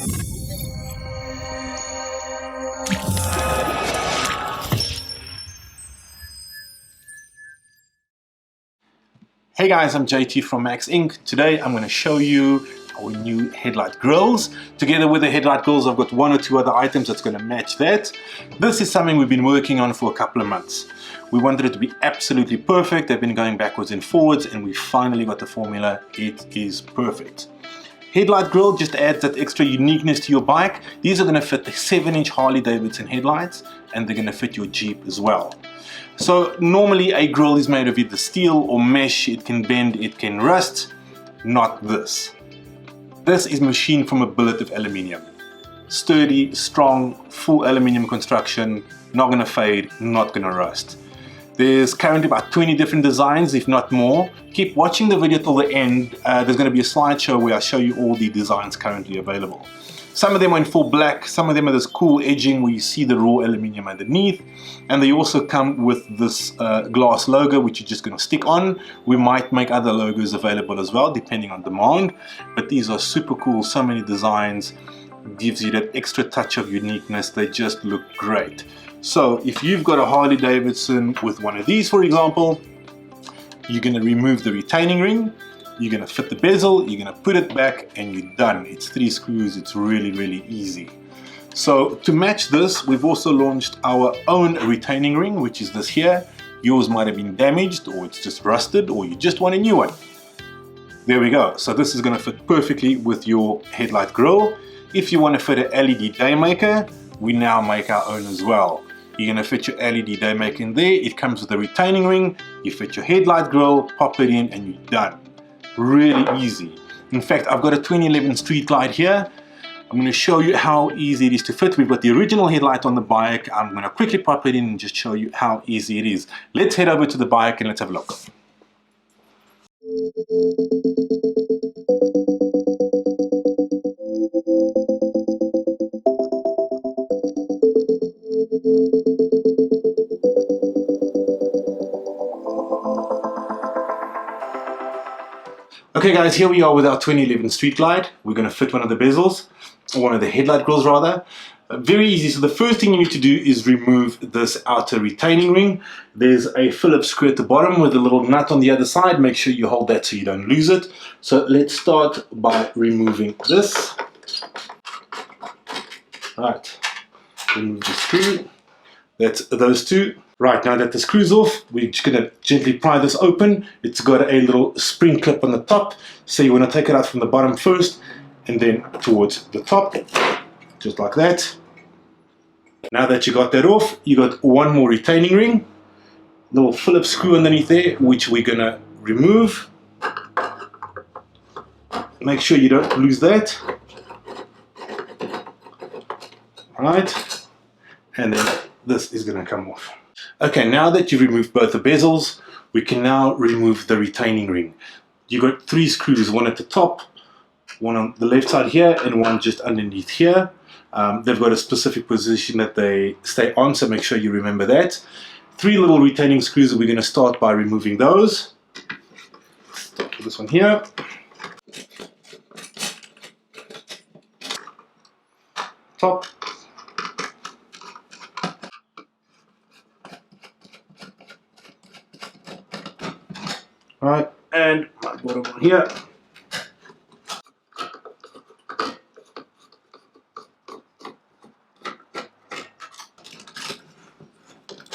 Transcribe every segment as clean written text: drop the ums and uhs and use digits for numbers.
Hey guys, I'm JT from Max Inc. Today I'm going to show you our new headlight grills. Together with the headlight grills, I've got one or two other items that's going to match that. This is something we've been working on for a couple of months. We wanted it to be absolutely perfect. They've been going backwards and forwards, and we finally got the formula. It is perfect. Headlight grill just adds that extra uniqueness to your bike. These are going to fit the 7-inch Harley Davidson headlights, and they're going to fit your Jeep as well. So normally a grill is made of either steel or mesh. It can bend, it can rust. Not this. This is machined from a billet of aluminium. Sturdy, strong, full aluminium construction, not going to fade, not going to rust. There's currently about 20 different designs, if not more. Keep watching the video till the end. There's going to be a slideshow where I show you all the designs currently available. Some of them are in full black, some of them are this cool edging where you see the raw aluminium underneath, and they also come with this glass logo which you're just going to stick on. We might make other logos available as well depending on demand, but these are super cool. So many designs, gives you that extra touch of uniqueness. They just look great. So if you've got a Harley Davidson with one of these, for example, you're going to remove the retaining ring. You're going to fit the bezel, you're going to put it back, and you're done. It's 3 screws, it's really, really easy. So to match this, we've also launched our own retaining ring, which is this here. Yours might have been damaged, or it's just rusted, or you just want a new one. There we go. So this is going to fit perfectly with your headlight grill. If you want to fit an LED daymaker, we now make our own as well. You're going to fit your LED daymaker in there. It comes with a retaining ring. You fit your headlight grill, pop it in, and you're done. Really easy. In fact, I've got a 2011 street light here. I'm going to show you how easy it is to fit. We've got the original headlight on the bike. I'm going to quickly pop it in and just show you how easy it is. Let's head over to the bike and let's have a look. Okay guys, here we are with our 2011 street light. We're going to fit one of the bezels, or one of the headlight grills rather. Very easy. So the first thing you need to do is remove this outer retaining ring. There's a Phillips screw at the bottom with a little nut on the other side. Make sure you hold that so you don't lose it. So let's start by removing this. Right, remove the screw. That's those two. Right, now that the screw's off, we're just going to gently pry this open. It's got a little spring clip on the top, so you want to take it out from the bottom first and then towards the top, just like that. Now that you got that off, you got one more retaining ring, little Phillips screw underneath there, which we're going to remove. Make sure you don't lose that. Right, and then this is going to come off. Okay, now that you've removed both the bezels, we can now remove the retaining ring. You've got 3 screws, one at the top, one on the left side here, and one just underneath here. They've got a specific position that they stay on, so make sure you remember that. 3 little retaining screws, we're going to start by removing those. Start with this one here. Top. Right, and my bottom one here.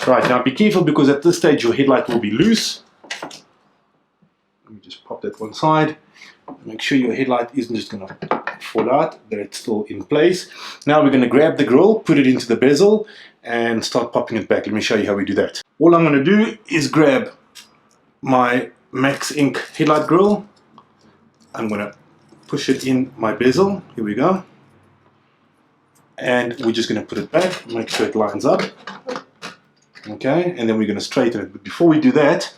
Right, now be careful because at this stage your headlight will be loose. Let me just pop that one side. Make sure your headlight isn't just going to fall out, that it's still in place. Now we're going to grab the grill, put it into the bezel, and start popping it back. Let me show you how we do that. All I'm going to do is grab my Max Inc. headlight grill. I'm going to push it in my bezel. Here we go. And we're just going to put it back, make sure it lines up. Okay, and then we're going to straighten it. But before we do that,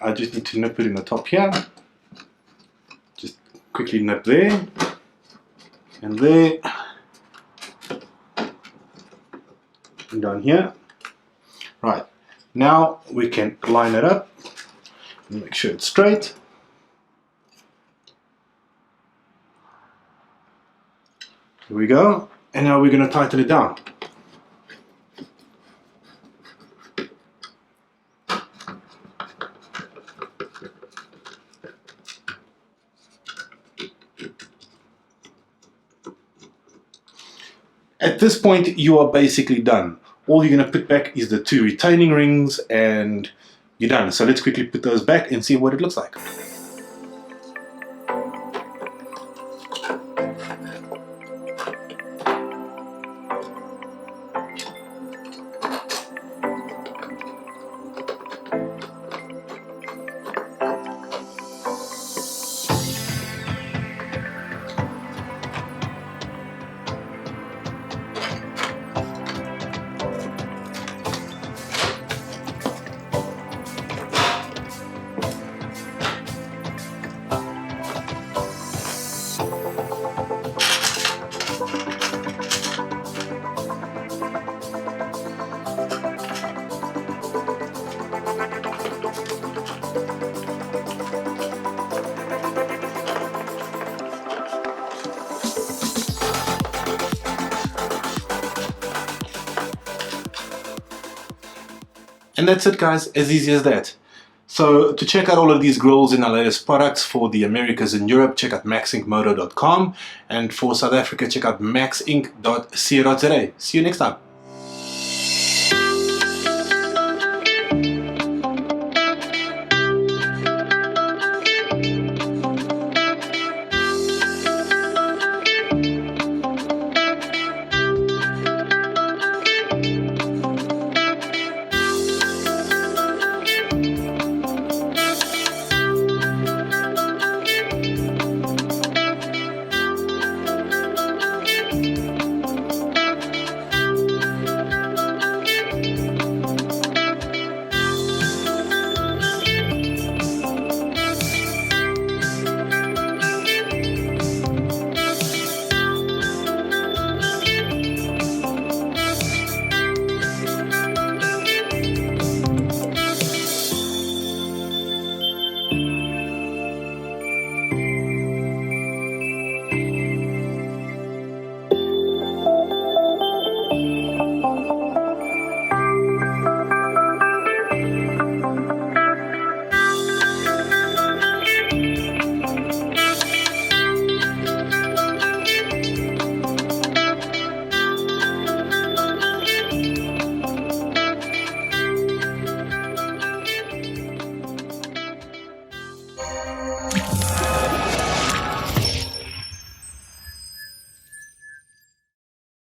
I just need to nip it in the top here. Just quickly nip there and there and down here. Right, now we can line it up and make sure it's straight. Here we go. And now we're going to tighten it down. At this point, you are basically done. All you're going to put back is the 2 retaining rings and you're done. So let's quickly put those back and see what it looks like. And that's it, guys, as easy as that. So to check out all of these grills in our latest products for the Americas and Europe, check out maxinkmoto.com, and for South Africa, check out maxink.co.za. See you next time.